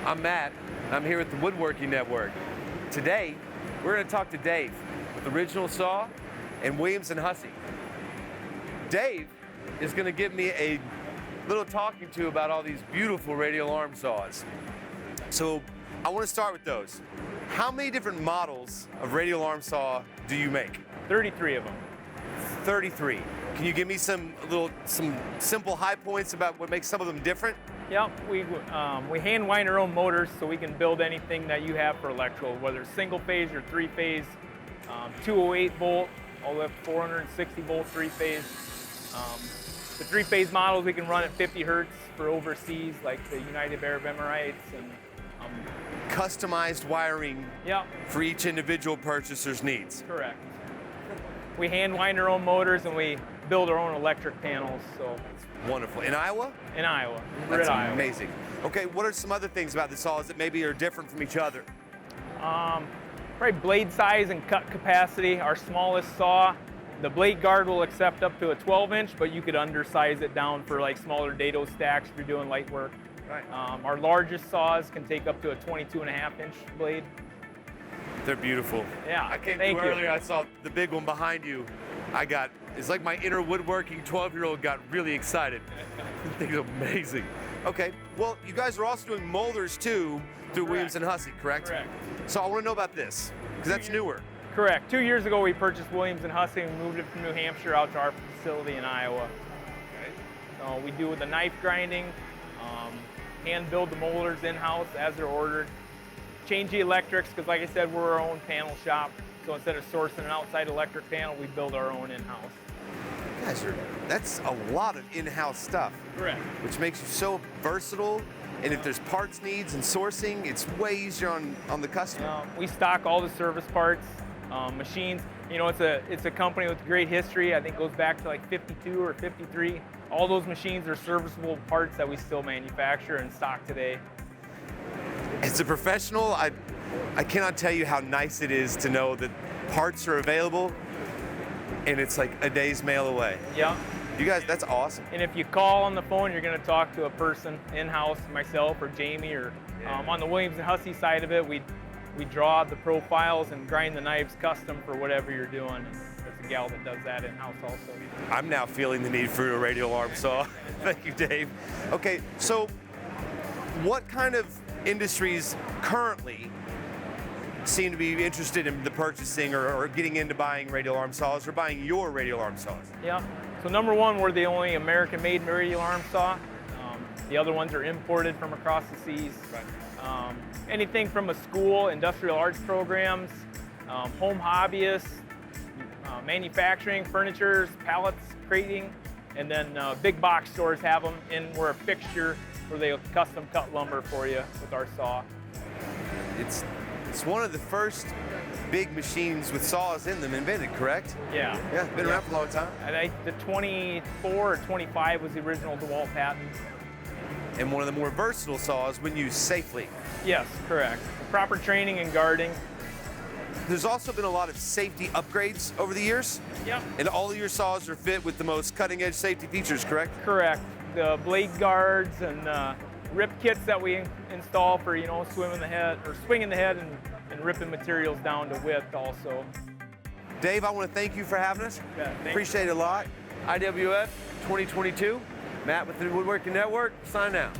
I'm Matt. I'm here with the Woodworking Network. Today, we're going to talk to Dave with Original Saw and Williams & Hussey. Dave is going to give me a little talking to about all these beautiful radial arm saws. So I want to start with those. How many different models of radial arm saw do you make? 33 of them. 33. Can you give me some simple high points about what makes some of them different? Yeah, we hand wind our own motors, so we can build anything that you have for electrical, whether it's single phase or three phase, 208 volt, all the way up to 460 volt three phase. The three phase models we can run at 50 hertz for overseas, like the United Arab Emirates, and customized wiring yeah, for each individual purchaser's needs. correct. We hand wind our own motors and we build our own electric panels. So Wonderful. In Iowa? in Iowa, That's Iowa. amazing. Okay, what are some other things about the saws that maybe are different from each other? Probably blade size and cut capacity. Our smallest saw, the blade guard will accept up to a 12-inch, but you could undersize it down for like smaller dado stacks if you're doing light work. Right. Our largest saws can take up to a 22.5-inch blade. They're beautiful. Yeah, I came thank through you. earlier, I saw the big one behind you. It's like my inner woodworking 12-year-old got really excited. This thing's amazing. Okay, well, you guys are also doing molders too through Williams & Hussey, correct? Correct. So I want to know about this, because that's newer. Correct. 2 years ago, we purchased Williams & Hussey and moved it from New Hampshire out to our facility in Iowa. Okay. So we do the knife grinding, hand build the molders in-house as they're ordered. Change the electrics, because like I said, we're our own panel shop. So instead of sourcing an outside electric panel, we build our own in-house. That's a lot of in-house stuff. Correct. Which makes you so versatile. And if there's parts needs and sourcing, it's way easier on the customer. We stock all the service parts, machines. You know, it's a company with great history. I think it goes back to like 52 or 53. All those machines are serviceable parts that we still manufacture and stock today. As a professional, I cannot tell you how nice it is to know that parts are available and it's like a day's mail away. Yeah. You guys, that's awesome. And if you call on the phone, you're going to talk to a person in-house, myself or Jamie, or on the Williams & Hussey side of it, we draw the profiles and grind the knives custom for whatever you're doing. And there's a gal that does that in-house also. I'm now feeling the need for a radial arm saw. Thank you, Dave. Okay, so what kind of industries currently seem to be interested in the purchasing or getting into buying radial arm saws or buying your radial arm saws? Yeah. So number one, we're the only American-made radial arm saw. The other ones are imported from across the seas. Right. Anything from a school, industrial arts programs, home hobbyists, manufacturing, furnitures, pallets, crating, and then big box stores have them in. We're a fixture where they custom cut lumber for you with our saw. It's one of the first big machines with saws in them invented, correct? Yeah. Yeah, been around for a long time. I think the 24 or 25 was the original DeWalt patent. And one of the more versatile saws when used safely. Yes, correct. Proper training and guarding. There's also been a lot of safety upgrades over the years. Yep. And all of your saws are fit with the most cutting-edge safety features, correct? Correct. The blade guards and rip kits that we install for, you know, swinging the head and ripping materials down to width also. Dave, I want to thank you for having us. Yeah, Appreciate it a lot. IWF 2022. Matt with the Woodworking Network, sign out.